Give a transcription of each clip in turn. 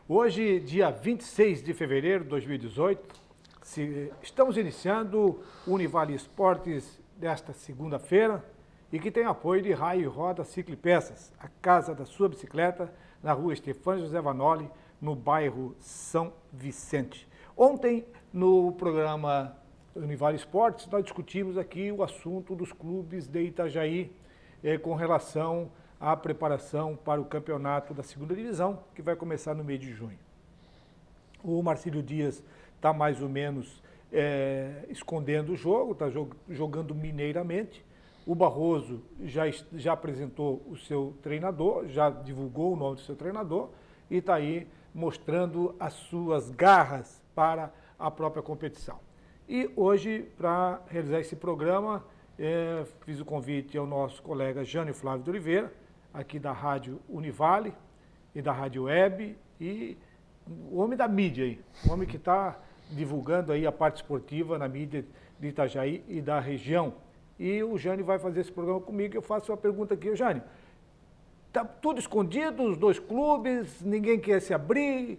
Hoje, dia 26 de fevereiro de 2018, estamos iniciando o Univale Esportes desta segunda-feira e que tem apoio de Raio e Roda Ciclipeças, a casa da sua bicicleta, na rua Estefânio José Vanoli, no bairro São Vicente. Ontem, no programa Univale Esportes, nós discutimos aqui o assunto dos clubes de Itajaí com relação à preparação para o campeonato da segunda divisão, que vai começar no mês de junho. O Marcílio Dias está mais ou menos escondendo o jogo, está jogando mineiramente. O Barroso já apresentou o seu treinador, já divulgou o nome do seu treinador e está aí mostrando as suas garras para a própria competição. E hoje, para realizar esse programa, fiz o convite ao nosso colega Jânio Flávio de Oliveira, aqui da Rádio Univale e da Rádio Web, e o homem da mídia aí, o homem que está divulgando aí a parte esportiva na mídia de Itajaí e da região. E o Jânio vai fazer esse programa comigo. Eu faço uma pergunta aqui, Jânio, está tudo escondido, os dois clubes, ninguém quer se abrir,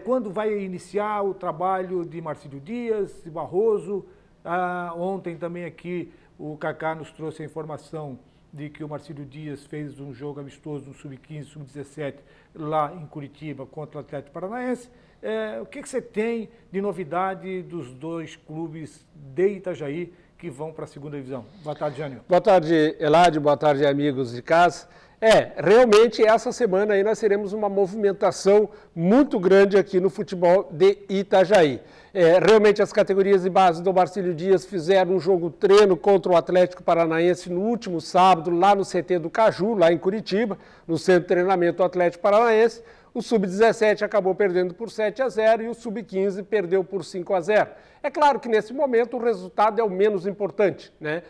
quando vai iniciar o trabalho de Marcílio Dias, de Barroso? Ontem também aqui o Cacá nos trouxe a informação de que o Marcílio Dias fez um jogo amistoso no Sub-15, Sub-17, lá em Curitiba, contra o Atlético Paranaense. O que você tem de novidade dos dois clubes de Itajaí que vão para a segunda divisão? Boa tarde, Jânio. Boa tarde, Eladio. Boa tarde, amigos de casa. Realmente essa semana aí nós teremos uma movimentação muito grande aqui no futebol de Itajaí. Realmente as categorias de base do Marcílio Dias fizeram um jogo treino contra o Atlético Paranaense no último sábado, lá no CT do Caju, lá em Curitiba, no centro de treinamento do Atlético Paranaense. O Sub-17 acabou perdendo por 7-0 e o Sub-15 perdeu por 5-0. É claro que nesse momento o resultado é o menos importante, né?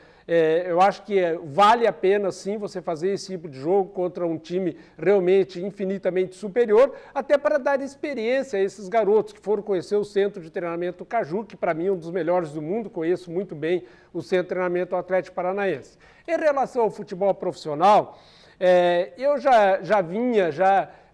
Eu acho que vale a pena, sim, você fazer esse tipo de jogo contra um time realmente infinitamente superior, até para dar experiência a esses garotos que foram conhecer o centro de treinamento Caju, que para mim é um dos melhores do mundo, conheço muito bem o centro de treinamento Atlético Paranaense. Em relação ao futebol profissional, eu já vinha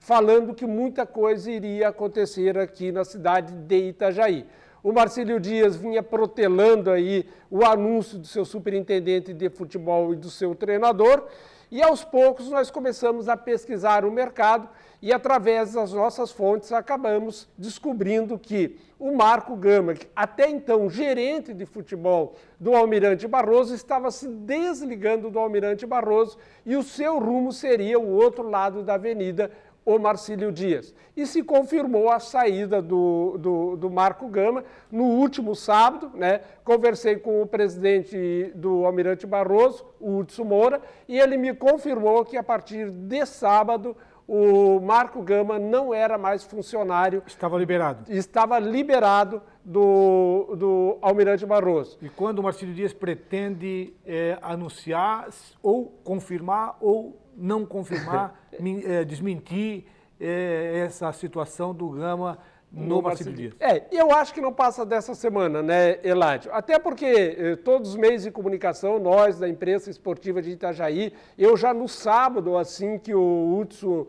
falando que muita coisa iria acontecer aqui na cidade de Itajaí. O Marcílio Dias vinha protelando aí o anúncio do seu superintendente de futebol e do seu treinador, e aos poucos nós começamos a pesquisar o mercado e através das nossas fontes acabamos descobrindo que o Marco Gama, até então gerente de futebol do Almirante Barroso, estava se desligando do Almirante Barroso e o seu rumo seria o outro lado da avenida, o Marcílio Dias. E se confirmou a saída do Marco Gama no último sábado, né? Conversei com o presidente do Almirante Barroso, o Hudson Moura, e ele me confirmou que a partir de sábado o Marco Gama não era mais funcionário. Estava liberado. Estava liberado do Almirante Barroso. E quando o Marcílio Dias pretende anunciar ou confirmar ou não confirmar, desmentir essa situação do Gama no Marcílio Dias? Eu acho que não passa dessa semana, né, Eladio? Até porque todos os meios de comunicação, nós da imprensa esportiva de Itajaí, eu já no sábado, assim que o Hudson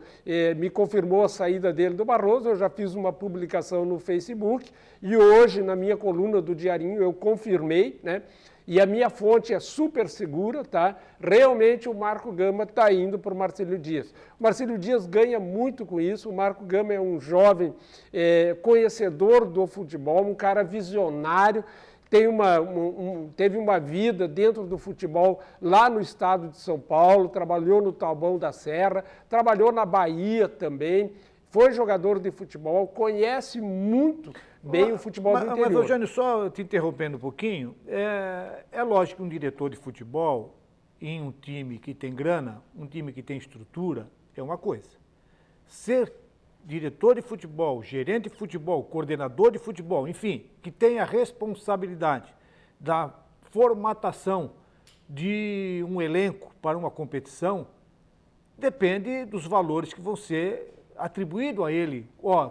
me confirmou a saída dele do Barroso, eu já fiz uma publicação no Facebook e hoje na minha coluna do Diarinho eu confirmei, né? E a minha fonte é super segura, tá? Realmente o Marco Gama está indo para o Marcílio Dias. O Marcílio Dias ganha muito com isso. O Marco Gama é um jovem conhecedor do futebol, um cara visionário, teve uma vida dentro do futebol lá no estado de São Paulo, trabalhou no Taboão da Serra, trabalhou na Bahia também, foi jogador de futebol, conhece muito bem o futebol do interior. Mas, Eugênio, só te interrompendo um pouquinho, é lógico que um diretor de futebol em um time que tem grana, um time que tem estrutura, é uma coisa. Ser diretor de futebol, gerente de futebol, coordenador de futebol, enfim, que tem a responsabilidade da formatação de um elenco para uma competição, depende dos valores que vão ser atribuídos a ele.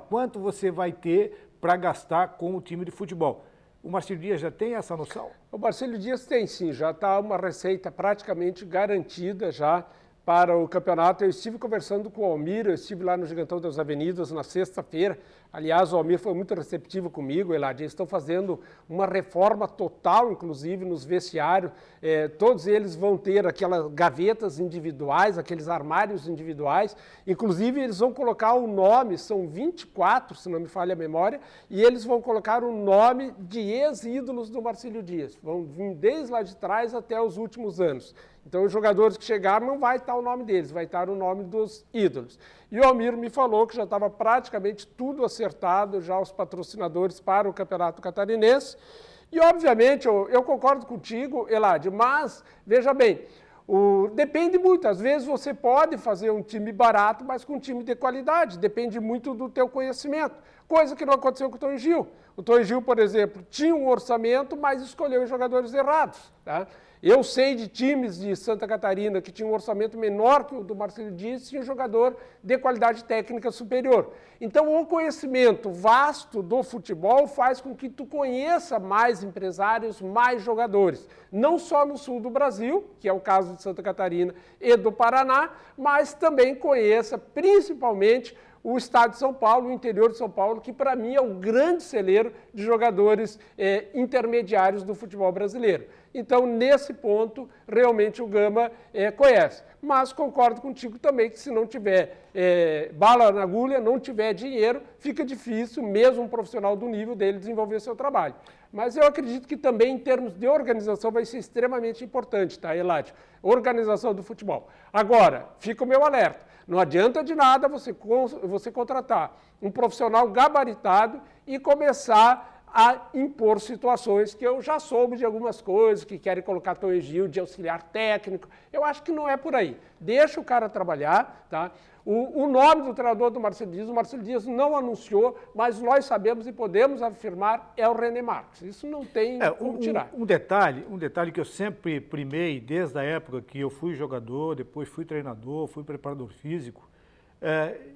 Quanto você vai ter para gastar com o time de futebol. O Marcílio Dias já tem essa noção? O Marcílio Dias tem sim, já está uma receita praticamente garantida já para o campeonato. Eu estive conversando com o Almir, eu estive lá no Gigantão das Avenidas na sexta-feira. Aliás, o Almir foi muito receptivo comigo, Eladio. Eles estão fazendo uma reforma total, inclusive, nos vestiários. Todos eles vão ter aquelas gavetas individuais, aqueles armários individuais. Inclusive, eles vão colocar o nome, são 24, se não me falha a memória, e eles vão colocar o nome de ex-ídolos do Marcílio Dias. Vão vir desde lá de trás até os últimos anos. Então, os jogadores que chegaram não vai estar o nome deles, vai estar o nome dos ídolos. E o Almir me falou que já estava praticamente tudo acertado, já os patrocinadores para o Campeonato Catarinense. E, obviamente, eu concordo contigo, Eladio, mas, veja bem, depende muito. Às vezes você pode fazer um time barato, mas com um time de qualidade. Depende muito do teu conhecimento. Coisa que não aconteceu com o Tonho Gil. O Tonho Gil, por exemplo, tinha um orçamento, mas escolheu os jogadores errados, tá? Eu sei de times de Santa Catarina que tinham um orçamento menor que o do Marcílio Dias e tinha um jogador de qualidade técnica superior. Então, o conhecimento vasto do futebol faz com que tu conheça mais empresários, mais jogadores. Não só no sul do Brasil, que é o caso de Santa Catarina e do Paraná, mas também conheça principalmente o estado de São Paulo, o interior de São Paulo, que para mim é o grande celeiro de jogadores intermediários do futebol brasileiro. Então, nesse ponto, realmente o Gama conhece. Mas concordo contigo também que se não tiver bala na agulha, não tiver dinheiro, fica difícil mesmo um profissional do nível dele desenvolver seu trabalho. Mas eu acredito que também em termos de organização vai ser extremamente importante, tá, Eladio? Organização do futebol. Agora, fica o meu alerta. Não adianta de nada você contratar um profissional gabaritado e começar a impor situações que eu já soube de algumas coisas, que querem colocar Tonho Gil de auxiliar técnico. Eu acho que não é por aí. Deixa o cara trabalhar, tá? O nome do treinador do Marcílio Dias, o Marcílio Dias não anunciou, mas nós sabemos e podemos afirmar, é o René Marques. Isso não tem como tirar. Um detalhe que eu sempre primei, desde a época que eu fui jogador, depois fui treinador, fui preparador físico,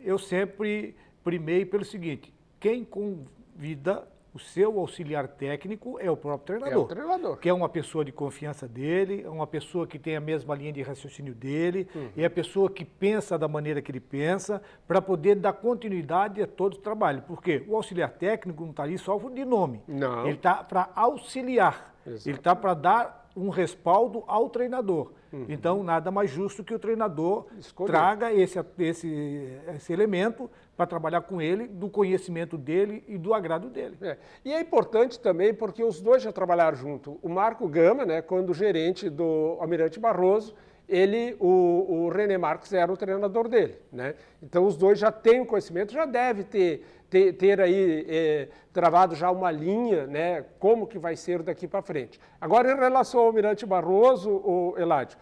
eu sempre primei pelo seguinte: quem convida o seu auxiliar técnico é o próprio treinador. É o treinador. Que é uma pessoa de confiança dele, é uma pessoa que tem a mesma linha de raciocínio dele, é a pessoa que pensa da maneira que ele pensa, para poder dar continuidade a todo o trabalho. Porque o auxiliar técnico não está ali só de nome. Não. Ele está para auxiliar. Exatamente. Ele está para dar um respaldo ao treinador. Então, nada mais justo que o treinador traga esse elemento para trabalhar com ele, do conhecimento dele e do agrado dele. E é importante também porque os dois já trabalharam junto. O Marco Gama, né, quando gerente do Almirante Barroso, o René Marques era o treinador dele, né? Então os dois já têm o conhecimento, já deve ter aí travado já uma linha, né? Como que vai ser daqui para frente. Agora, em relação ao Almirante Barroso, o Eladio,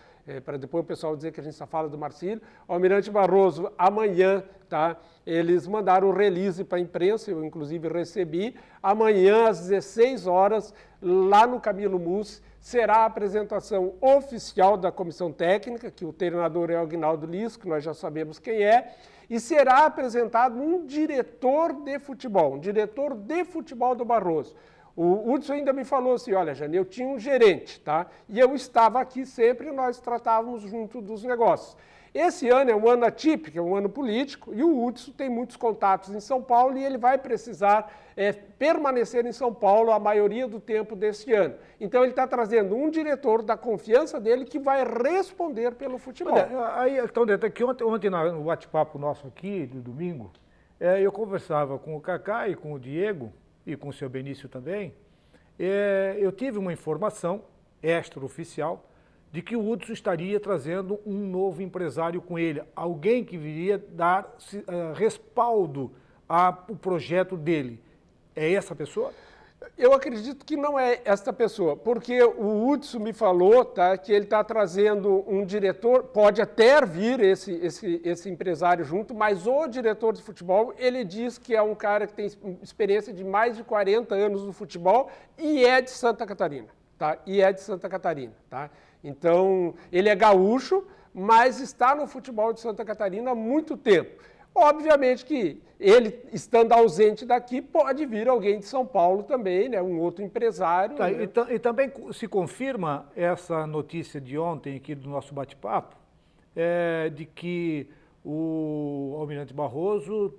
para depois o pessoal dizer que a gente só fala do Marcílio, o Almirante Barroso, amanhã, tá? Eles mandaram o release para a imprensa, eu inclusive recebi, amanhã às 16 horas, lá no Camilo Mussi, será a apresentação oficial da comissão técnica, que o treinador é o Aguinaldo Liz, que nós já sabemos quem é, e será apresentado um diretor de futebol do Barroso. O Hudson ainda me falou assim, olha, Jane, eu tinha um gerente, tá? E eu estava aqui sempre, nós tratávamos junto dos negócios. Esse ano é um ano atípico, é um ano político, e o Hudson tem muitos contatos em São Paulo e ele vai precisar permanecer em São Paulo a maioria do tempo desse ano. Então ele está trazendo um diretor da confiança dele que vai responder pelo futebol. Aí, então, que ontem no bate-papo nosso aqui, do domingo, eu conversava com o Kaká e com o Diego, e com o seu Benício também, eu tive uma informação extraoficial de que o Hudson estaria trazendo um novo empresário com ele, alguém que viria dar respaldo ao projeto dele. É essa pessoa? Eu acredito que não é esta pessoa, porque o Hudson me falou, tá, que ele está trazendo um diretor, pode até vir esse empresário junto, mas o diretor de futebol, ele diz que é um cara que tem experiência de mais de 40 anos no futebol e é de Santa Catarina, tá? Tá? Então, ele é gaúcho, mas está no futebol de Santa Catarina há muito tempo. Obviamente que ele, estando ausente daqui, pode vir alguém de São Paulo também, né? Um outro empresário. Tá, né? E também se confirma essa notícia de ontem aqui do nosso bate-papo, de que o Almirante Barroso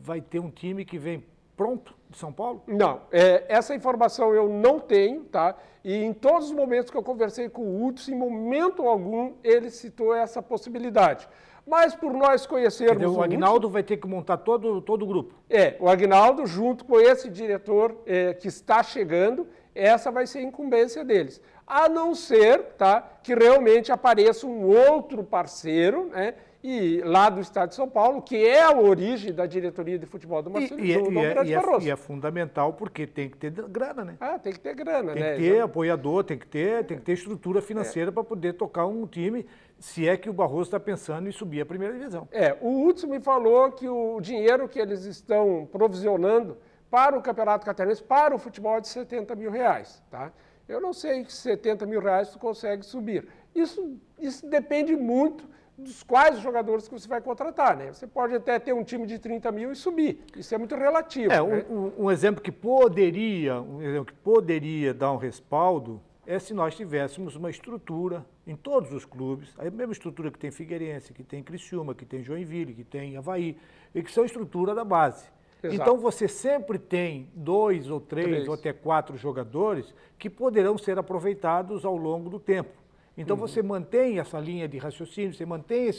vai ter um time que vem pronto de São Paulo? Não, essa informação eu não tenho, tá? E em todos os momentos que eu conversei com o Hudson, em momento algum ele citou essa possibilidade. Mas por nós conhecermos o Aguinaldo vai ter que montar todo o grupo. O Aguinaldo, junto com esse diretor que está chegando, essa vai ser a incumbência deles. A não ser, tá, que realmente apareça um outro parceiro, né? E lá do Estado de São Paulo, que é a origem da diretoria de futebol do Marcelo Barroso. E é fundamental porque tem que ter grana, né? Tem que ter grana, né? Tem que ter apoiador, tem que ter estrutura financeira para poder tocar um time, se é que o Barroso está pensando em subir a primeira divisão. O Hudson me falou que o dinheiro que eles estão provisionando para o Campeonato Catarinense, para o futebol, é de R$70 mil, tá? Eu não sei se R$70 mil tu consegue subir. Isso depende muito dos quais os jogadores que você vai contratar, né? Você pode até ter um time de 30 mil e subir. Isso é muito relativo. Né? Um exemplo que poderia dar um respaldo é se nós tivéssemos uma estrutura em todos os clubes, a mesma estrutura que tem Figueirense, que tem Criciúma, que tem Joinville, que tem Avaí, e que são estrutura da base. Exato. Então você sempre tem 2 ou 3 ou até 4 jogadores que poderão ser aproveitados ao longo do tempo. Então você mantém essa linha de raciocínio, você mantém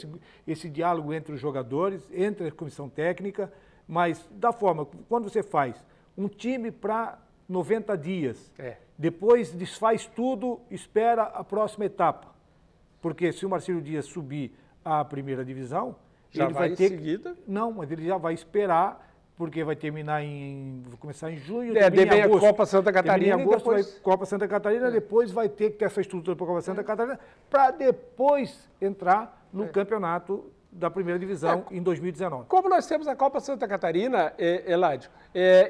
esse diálogo entre os jogadores, entre a comissão técnica, mas da forma, quando você faz um time para 90 dias, depois desfaz tudo, espera a próxima etapa. Porque se o Marcelo Dias subir à primeira divisão, já ele vai em ter seguida? Não, mas ele já vai esperar, porque vai terminar vai começar em junho, em agosto. A Copa Santa Catarina, em agosto, depois... Copa Santa Catarina, depois vai ter que ter essa estrutura para a Copa Santa Catarina, para depois entrar no campeonato da primeira divisão em 2019. Como nós temos a Copa Santa Catarina, Eládio,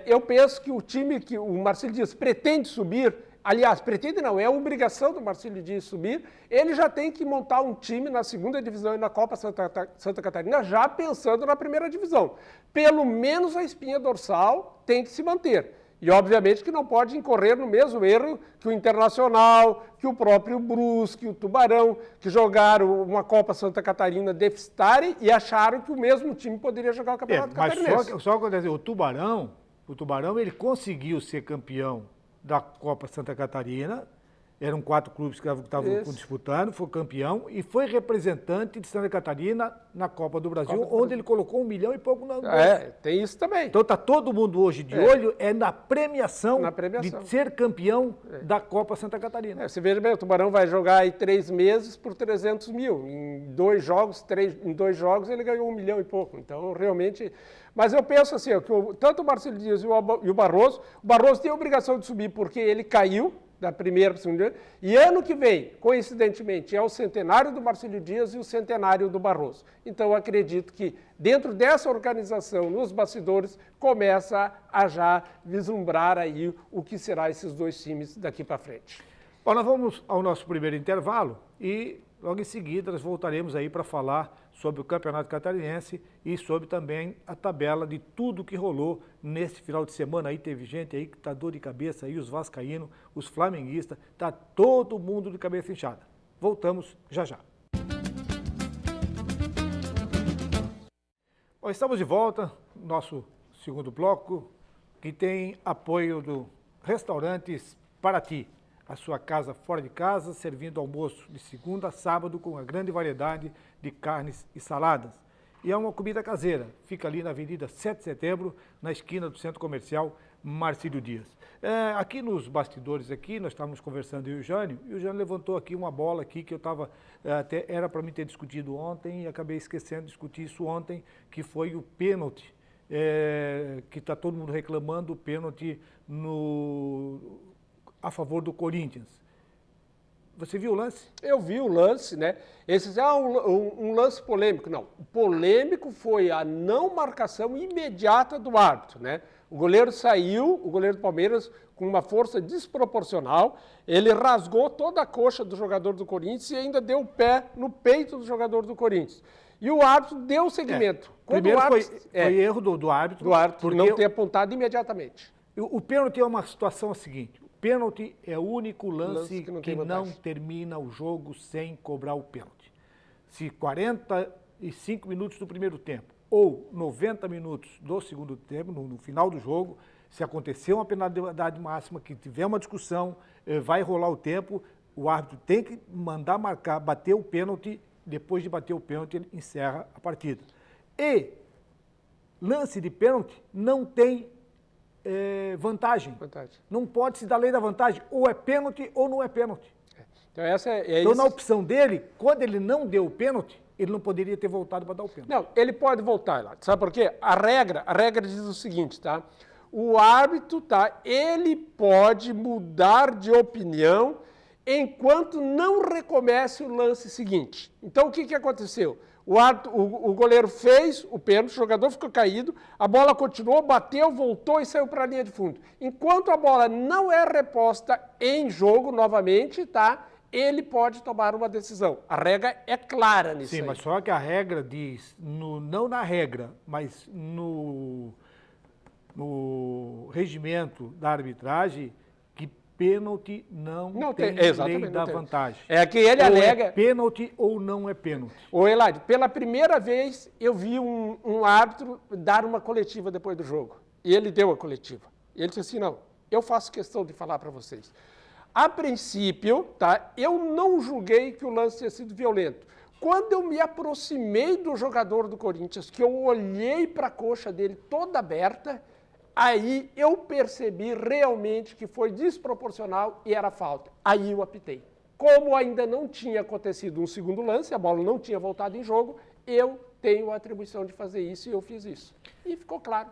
eu penso que o time que o Marcelo Dias pretende subir, aliás, pretende não, é obrigação do Marcelo Dias subir, ele já tem que montar um time na segunda divisão e na Copa Santa Catarina, já pensando na primeira divisão. Pelo menos a espinha dorsal tem que se manter. E, obviamente, que não pode incorrer no mesmo erro que o Internacional, que o próprio Brusque, o Tubarão, que jogaram uma Copa Santa Catarina deficitária e acharam que o mesmo time poderia jogar o Campeonato Catarinense. Mas só acontecer, o Tubarão, ele conseguiu ser campeão da Copa Santa Catarina, eram 4 clubes que estavam disputando, foi campeão e foi representante de Santa Catarina na Copa do Brasil, onde ele colocou 1 milhão e pouco na bolsa. Tem isso também. Então está todo mundo hoje de olho na premiação de ser campeão da Copa Santa Catarina. Você veja bem, o Tubarão vai jogar aí 3 meses por 300 mil. Em 2 jogos, ele ganhou 1 milhão e pouco. Então, realmente... Mas eu penso assim, que tanto o Marcelo Dias e o Barroso tem a obrigação de subir porque ele caiu da primeira para a segunda, e ano que vem, coincidentemente, é o centenário do Marcelo Dias e o centenário do Barroso. Então, eu acredito que dentro dessa organização, nos bastidores, começa a já vislumbrar aí o que será esses 2 times daqui para frente. Bom, nós vamos ao nosso primeiro intervalo e logo em seguida nós voltaremos aí para falar sobre o Campeonato Catarinense e sobre também a tabela de tudo que rolou nesse final de semana. Aí teve gente aí que tá dor de cabeça, aí os vascaínos, os flamenguistas, tá todo mundo de cabeça inchada. Voltamos já já. Bom, estamos de volta, nosso segundo bloco, que tem apoio do Restaurantes Paraty. A sua casa fora de casa, servindo almoço de segunda a sábado com uma grande variedade de carnes e saladas. E é uma comida caseira, fica ali na Avenida 7 de Setembro, na esquina do Centro Comercial Marcílio Dias. Aqui nos bastidores aqui, nós estávamos conversando eu e o Jânio levantou aqui uma bola aqui que eu estava, até era para mim ter discutido ontem e acabei esquecendo de discutir isso ontem, que foi o pênalti, que está todo mundo reclamando, o pênalti a favor do Corinthians. Você viu o lance? Eu vi o lance, né? Esse é um lance polêmico. Não, o polêmico foi a não marcação imediata do árbitro, né? O goleiro saiu, o goleiro do Palmeiras, com uma força desproporcional, ele rasgou toda a coxa do jogador do Corinthians e ainda deu o pé no peito do jogador do Corinthians. E o árbitro deu seguimento. Primeiro foi erro do árbitro. Do árbitro, por não ter apontado imediatamente. O pênalti é uma situação seguinte. Pênalti é o único lance que não termina o jogo sem cobrar o pênalti. se 45 minutos do primeiro tempo ou 90 minutos do segundo tempo, no final do jogo, se acontecer uma penalidade máxima, que tiver uma discussão, vai rolar o tempo, o árbitro tem que mandar marcar, bater o pênalti, depois de bater o pênalti, ele encerra a partida. E lance de pênalti não tem vantagem. Não pode se dar lei da vantagem, ou é pênalti ou não é pênalti. Então, então na opção dele, quando ele não deu o pênalti, ele não poderia ter voltado para dar o pênalti. Não, ele pode voltar lá. Sabe por quê? A regra diz o seguinte, tá? O árbitro, tá? Ele pode mudar de opinião enquanto não recomece o lance seguinte. Então, o que aconteceu? O goleiro fez o pênalti, o jogador ficou caído, a bola continuou, bateu, voltou e saiu para a linha de fundo. Enquanto a bola não é reposta em jogo novamente, tá? Ele pode tomar uma decisão. A regra é clara nisso. Sim, mas só que a regra diz, não na regra, mas no regimento da arbitragem, que pênalti não tem lei da vantagem. É que ele alega... é pênalti ou não é pênalti. Ô, Elaide, pela primeira vez eu vi um árbitro dar uma coletiva depois do jogo. E ele deu a coletiva. E ele disse assim, não, eu faço questão de falar para vocês. A princípio, tá, eu não julguei que o lance tinha sido violento. Quando eu me aproximei do jogador do Corinthians, que eu olhei para a coxa dele toda aberta, aí eu percebi realmente que foi desproporcional e era falta. Aí eu apitei. Como ainda não tinha acontecido um segundo lance, a bola não tinha voltado em jogo, eu tenho a atribuição de fazer isso e eu fiz isso. E ficou claro.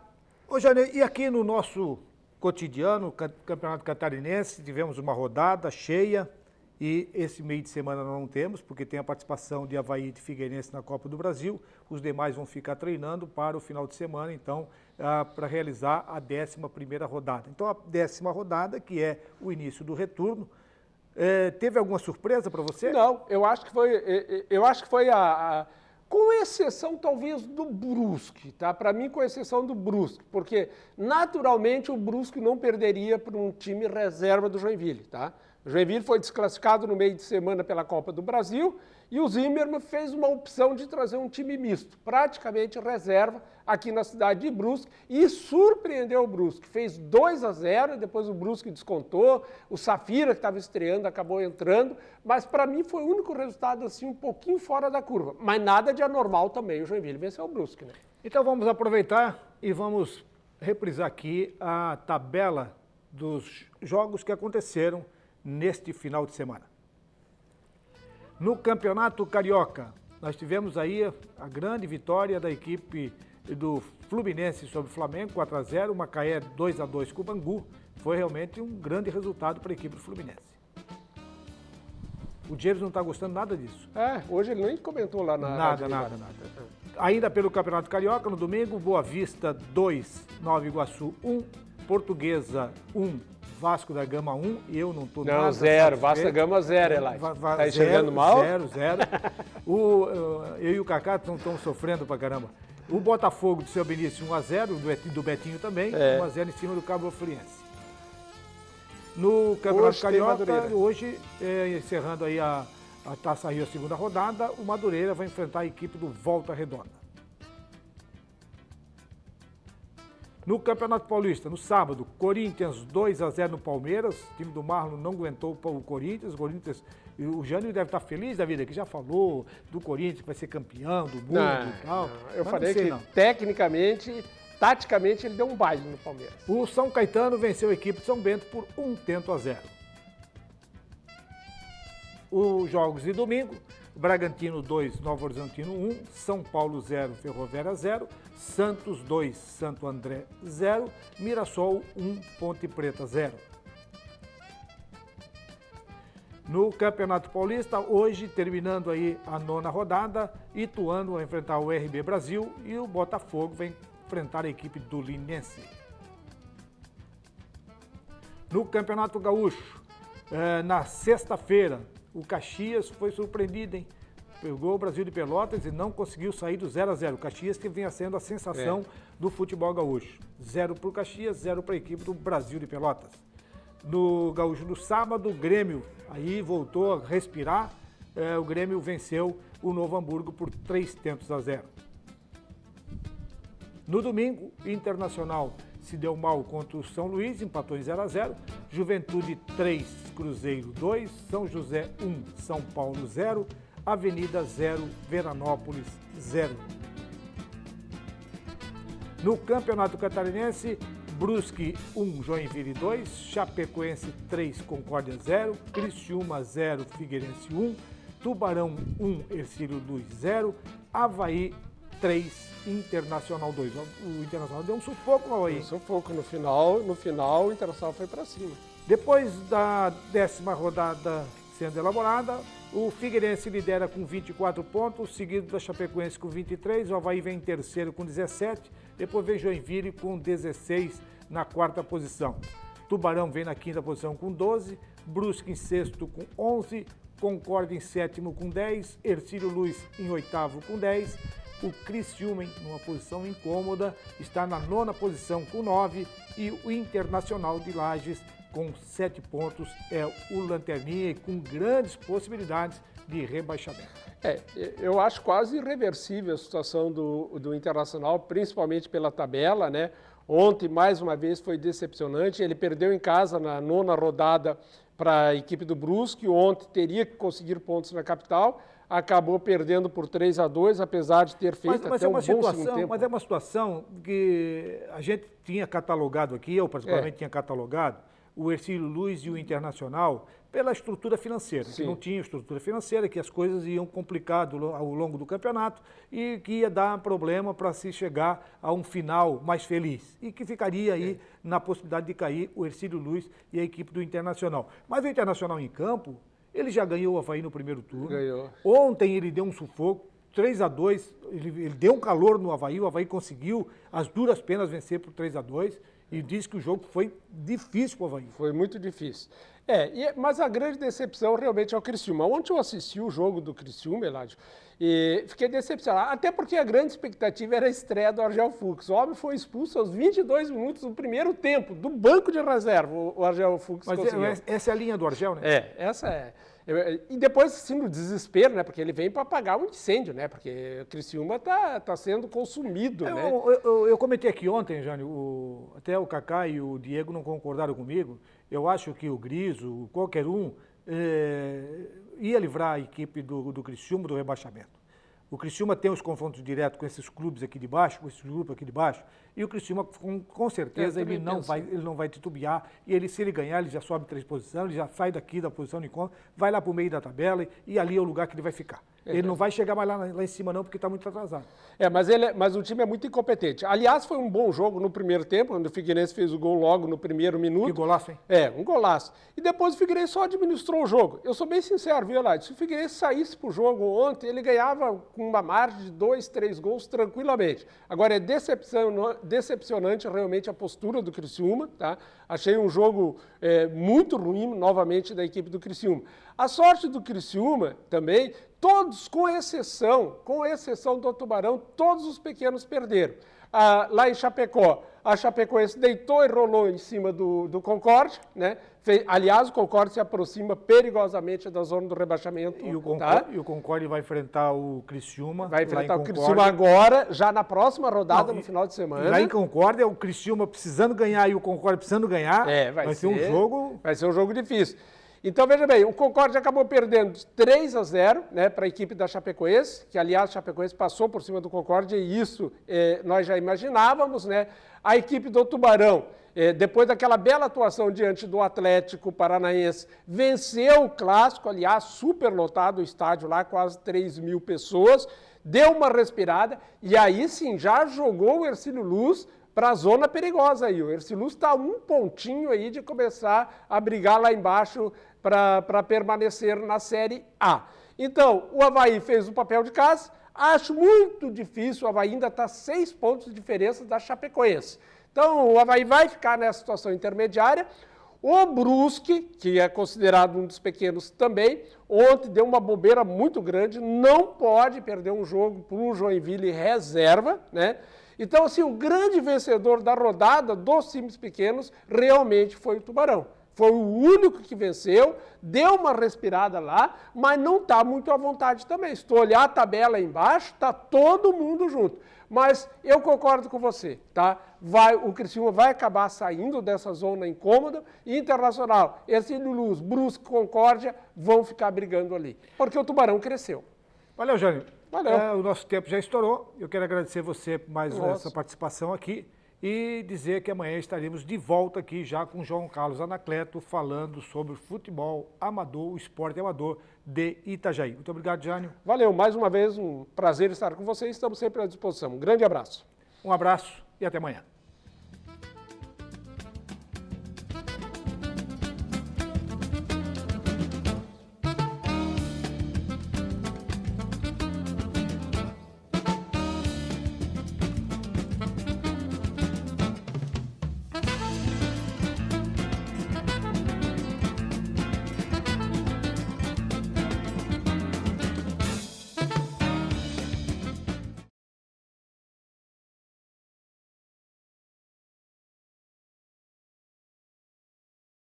Ô, Jânio, e aqui no nosso cotidiano, Campeonato Catarinense, tivemos uma rodada cheia e esse meio de semana não temos, porque tem a participação de Avaí e de Figueirense na Copa do Brasil. Os demais vão ficar treinando para o final de semana, então, para realizar a 11ª rodada. Então, a 10ª rodada, que é o início do retorno, teve alguma surpresa para você? Não, eu acho que foi com exceção, talvez, do Brusque, tá? Para mim, com exceção do Brusque, porque, naturalmente, o Brusque não perderia para um time reserva do Joinville, tá? O Joinville foi desclassificado no meio de semana pela Copa do Brasil e o Zimmermann fez uma opção de trazer um time misto, praticamente reserva, aqui na cidade de Brusque, e surpreendeu o Brusque. Fez 2-0, depois o Brusque descontou, o Safira, que estava estreando, acabou entrando, mas para mim foi o único resultado assim um pouquinho fora da curva, mas nada de anormal também, o Joinville venceu o Brusque, né? Então vamos aproveitar e vamos reprisar aqui a tabela dos jogos que aconteceram neste final de semana. No Campeonato Carioca, nós tivemos aí a grande vitória da equipe do Fluminense sobre o Flamengo, 4-0, Macaé 2-2 com o Bangu. Foi realmente um grande resultado para a equipe do Fluminense. O James não está gostando nada disso. Hoje ele nem comentou lá na... Nada. Ainda pelo Campeonato Carioca, no domingo, Boa Vista 2, Nova Iguaçu 1, Portuguesa 1, Vasco da Gama 1, e eu não estou nada... Não, 0, Vasco da Gama 0, Elaide. Está enxergando mal? 0. Eu e o Kaká estão sofrendo pra caramba. O Botafogo do seu Benício 1-0, do Betinho também, 1-0 em cima do Cabo Friense. No Campeonato Carioca, hoje, encerrando aí a Taça Rio, a segunda rodada, o Madureira vai enfrentar a equipe do Volta Redonda. No Campeonato Paulista, no sábado, Corinthians 2-0 no Palmeiras. O time do Marlon não aguentou o Corinthians. O Jânio deve estar feliz da vida, que já falou do Corinthians, que vai ser campeão do mundo e tal. Eu falei que, tecnicamente, taticamente, ele deu um baile no Palmeiras. O São Caetano venceu a equipe de São Bento por 1-0. Os jogos de domingo, Bragantino 2, Novo Horizontino 1, São Paulo 0, Ferroviária 0, Santos 2, Santo André 0, Mirassol 1, Ponte Preta 0. No Campeonato Paulista, hoje, terminando aí a 9ª rodada, Ituano vai enfrentar o RB Brasil e o Botafogo vai enfrentar a equipe do Linense. No Campeonato Gaúcho, na sexta-feira, o Caxias foi surpreendido, hein? Pegou o Brasil de Pelotas e não conseguiu sair do 0-0. O Caxias que vinha sendo a sensação do futebol gaúcho. 0 para o Caxias, 0 para a equipe do Brasil de Pelotas. No Gaúcho do sábado, o Grêmio aí voltou a respirar, o Grêmio venceu o Novo Hamburgo por 3-0. No domingo, Internacional se deu mal contra o São Luís, empatou em 0-0. Juventude 3, Cruzeiro 2, São José 1, São Paulo 0, Avenida 0, Veranópolis 0. No Campeonato Catarinense, Brusque 1, Joinville 2, Chapecoense 3, Concórdia 0, Criciúma 0, Figueirense 1, Tubarão 1, Hercílio Luz 0, Avaí 3, Internacional 2. O Internacional deu um sufoco no Avaí. Um sufoco no final o Internacional foi para cima. Depois da 10ª rodada sendo elaborada, o Figueirense lidera com 24 pontos, seguido da Chapecoense com 23, o Avaí vem em terceiro com 17, depois vem Joinville com 16 na quarta posição. Tubarão vem na quinta posição com 12, Brusque em sexto com 11, Concórdia em sétimo com 10, Hercílio Luz em oitavo com 10, o Criciúma, numa posição incômoda, está na nona posição com 9 e o Internacional de Lages com 7 pontos é o lanterninha e com grandes possibilidades de rebaixamento. Eu acho quase irreversível a situação do Internacional, principalmente pela tabela, né? Ontem, mais uma vez, foi decepcionante. Ele perdeu em casa na nona rodada para a equipe do Brusque. Ontem teria que conseguir pontos na capital. Acabou perdendo por 3-2, apesar de ter feito até um bom segundo tempo. Mas é uma situação que a gente tinha catalogado aqui, eu particularmente tinha catalogado, o Hercílio Luz e o Internacional pela estrutura financeira, que não tinha estrutura financeira, que as coisas iam complicar ao longo do campeonato e que ia dar problema para se chegar a um final mais feliz e que ficaria aí na possibilidade de cair o Hercílio Luz e a equipe do Internacional. Mas o Internacional em campo, ele já ganhou o Avaí no primeiro turno. Ganhou. Ontem ele deu um sufoco, 3-2, ele deu um calor no Avaí, o Avaí conseguiu as duras penas vencer por 3-2 e disse que o jogo foi difícil para o Avaí. Foi muito difícil. Mas a grande decepção realmente é o Criciúma. Ontem eu assisti o jogo do Criciúma, Eladio, e fiquei decepcionado, até porque a grande expectativa era a estreia do Argel Fux. O homem foi expulso aos 22 minutos do primeiro tempo, do banco de reserva, o Argel Fux conseguiu. Mas essa é a linha do Argel, né? Essa é. E depois, assim, no desespero, né? Porque ele vem para apagar um incêndio, né? Porque o Criciúma tá sendo consumido, né? Eu comentei aqui ontem, Jânio, até o Kaká e o Diego não concordaram comigo. Eu acho que o Griso, qualquer um, ia livrar a equipe do Criciúma do rebaixamento. O Criciúma tem os confrontos diretos com esses clubes aqui de baixo, com esses grupos aqui de baixo, e o Criciúma, com certeza, ele não vai titubear, e ele, se ele ganhar, ele já sobe 3 posições, ele já sai daqui da posição de encontro, vai lá para o meio da tabela, e ali é o lugar que ele vai ficar. Ele não vai chegar mais lá em cima não, porque está muito atrasado. Mas o time é muito incompetente. Aliás, foi um bom jogo no primeiro tempo, quando o Figueirense fez o gol logo no primeiro minuto. Que golaço, hein? Um golaço. E depois o Figueirense só administrou o jogo. Eu sou bem sincero, viu, Eladio? Se o Figueirense saísse para o jogo ontem, ele ganhava com uma margem de 2, 3 gols tranquilamente. Agora, é decepcionante realmente a postura do Criciúma, tá? Achei um jogo muito ruim, novamente, da equipe do Criciúma. A sorte do Criciúma também, todos, com exceção do Tubarão, todos os pequenos perderam. Lá em Chapecó, a Chapecoense deitou e rolou em cima do Concórdia, né? Aliás, o Concórdia se aproxima perigosamente da zona do rebaixamento. E o Concórdia vai enfrentar o Criciúma. Vai enfrentar o Criciúma agora, já na próxima rodada, no final de semana. Lá em Concórdia, o Criciúma precisando ganhar e o Concórdia precisando ganhar. Vai ser um jogo... Vai ser um jogo difícil. Então, veja bem, o Concórdia acabou perdendo 3-0, né, para a equipe da Chapecoense, que, aliás, a Chapecoense passou por cima do Concórdia e isso nós já imaginávamos, né? A equipe do Tubarão, depois daquela bela atuação diante do Atlético Paranaense, venceu o Clássico, aliás, superlotado o estádio lá, quase 3.000 pessoas, deu uma respirada e aí sim já jogou o Hercílio Luz para a zona perigosa aí. O Hercílio Luz está um pontinho aí de começar a brigar lá embaixo para permanecer na Série A. Então, o Avaí fez o papel de casa. Acho muito difícil, o Avaí ainda está 6 pontos de diferença da Chapecoense. Então, o Avaí vai ficar nessa situação intermediária. O Brusque, que é considerado um dos pequenos também, ontem deu uma bobeira muito grande, não pode perder um jogo para o Joinville reserva, né? Então, assim, o grande vencedor da rodada dos times pequenos realmente foi o Tubarão. Foi o único que venceu, deu uma respirada lá, mas não está muito à vontade também. Se tu olhar a tabela aí embaixo, está todo mundo junto. Mas eu concordo com você, tá? O Criciúma vai acabar saindo dessa zona incômoda e Internacional, Ercílio Luz, Brusque, Concórdia vão ficar brigando ali, porque o Tubarão cresceu. Valeu, Jânio. Valeu. O nosso tempo já estourou. Eu quero agradecer você por mais essa participação aqui e dizer que amanhã estaremos de volta aqui já com João Carlos Anacleto falando sobre o futebol amador, o esporte amador de Itajaí. Muito obrigado, Jânio. Valeu, mais uma vez um prazer estar com vocês, estamos sempre à disposição. Um grande abraço. Um abraço e até amanhã.